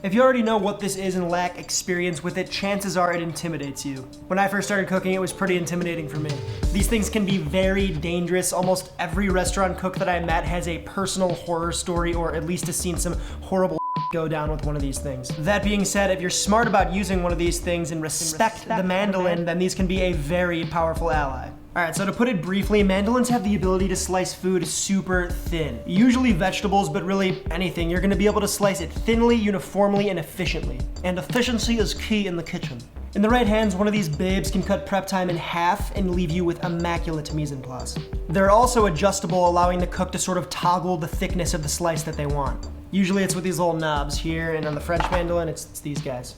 If you already know what this is and lack experience with it, chances are it intimidates you. When I first started cooking, it was pretty intimidating for me. These things can be very dangerous. Almost every restaurant cook that I met has a personal horror story, or at least has seen some horrible go down with one of these things. That being said, if you're smart about using one of these things and respect the mandolin, then these can be a very powerful ally. Alright, so to put it briefly, mandolins have the ability to slice food super thin. Usually vegetables, but really anything. You're gonna be able to slice it thinly, uniformly, and efficiently. And efficiency is key in the kitchen. In the right hands, one of these babes can cut prep time in half and leave you with immaculate mise en place. They're also adjustable, allowing the cook to sort of toggle the thickness of the slice that they want. Usually it's with these little knobs here, and on the French mandolin, it's these guys.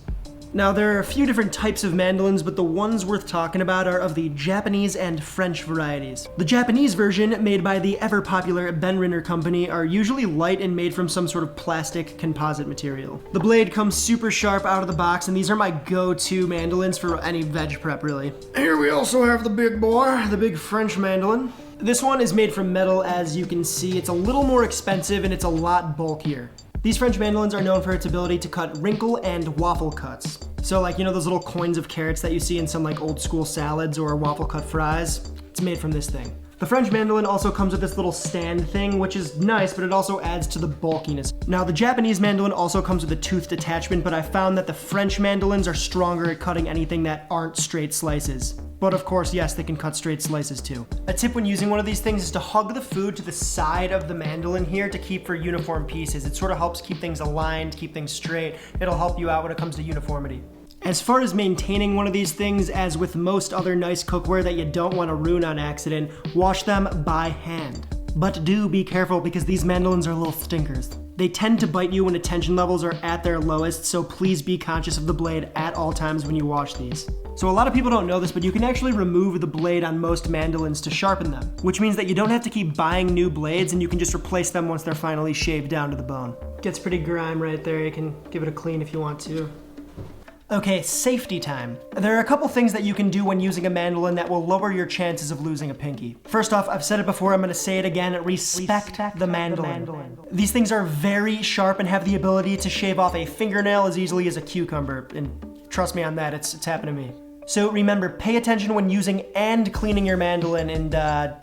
Now, there are a few different types of mandolins, but the ones worth talking about are of the Japanese and French varieties. The Japanese version, made by the ever-popular Benriner company, are usually light and made from some sort of plastic composite material. The blade comes super sharp out of the box, and these are my go-to mandolins for any veg prep, really. Here we also have the big boy, the big French mandolin. This one is made from metal, as you can see. It's a little more expensive, and it's a lot bulkier. These French mandolins are known for its ability to cut wrinkle and waffle cuts. So like, you know those little coins of carrots that you see in some like old school salads or waffle cut fries? It's made from this thing. The French mandolin also comes with this little stand thing, which is nice, but it also adds to the bulkiness. Now, the Japanese mandolin also comes with a toothed attachment, but I found that the French mandolins are stronger at cutting anything that aren't straight slices. But of course, yes, they can cut straight slices too. A tip when using one of these things is to hug the food to the side of the mandolin here to keep for uniform pieces. It sort of helps keep things aligned, keep things straight. It'll help you out when it comes to uniformity. As far as maintaining one of these things, as with most other nice cookware that you don't want to ruin on accident, wash them by hand. But do be careful because these mandolins are little stinkers. They tend to bite you when attention levels are at their lowest, so please be conscious of the blade at all times when you wash these. So a lot of people don't know this, but you can actually remove the blade on most mandolins to sharpen them, which means that you don't have to keep buying new blades and you can just replace them once they're finally shaved down to the bone. Gets pretty grime right there. You can give it a clean if you want to. Okay, safety time. There are a couple things that you can do when using a mandolin that will lower your chances of losing a pinky. First off, I've said it before, I'm gonna say it again, respect the mandolin. These things are very sharp and have the ability to shave off a fingernail as easily as a cucumber, and trust me on that, it's happened to me. So remember, pay attention when using and cleaning your mandolin, and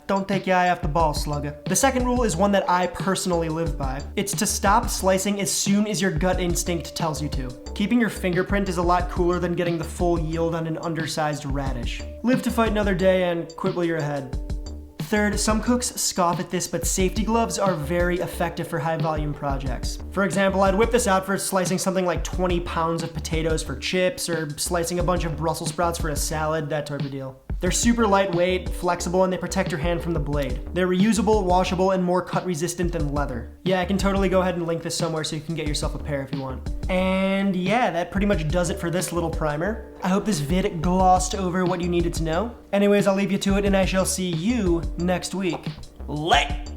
don't take your eye off the ball, slugger. The second rule is one that I personally live by. It's to stop slicing as soon as your gut instinct tells you to. Keeping your fingerprint is a lot cooler than getting the full yield on an undersized radish. Live to fight another day and quit while you're ahead. Third, some cooks scoff at this, but safety gloves are very effective for high volume projects. For example, I'd whip this out for slicing something like 20 pounds of potatoes for chips, or slicing a bunch of Brussels sprouts for a salad, that type of deal. They're super lightweight, flexible, and they protect your hand from the blade. They're reusable, washable, and more cut resistant than leather. Yeah, I can totally go ahead and link this somewhere so you can get yourself a pair if you want. And yeah, that pretty much does it for this little primer. I hope this vid glossed over what you needed to know. Anyways, I'll leave you to it, and I shall see you next week. Late!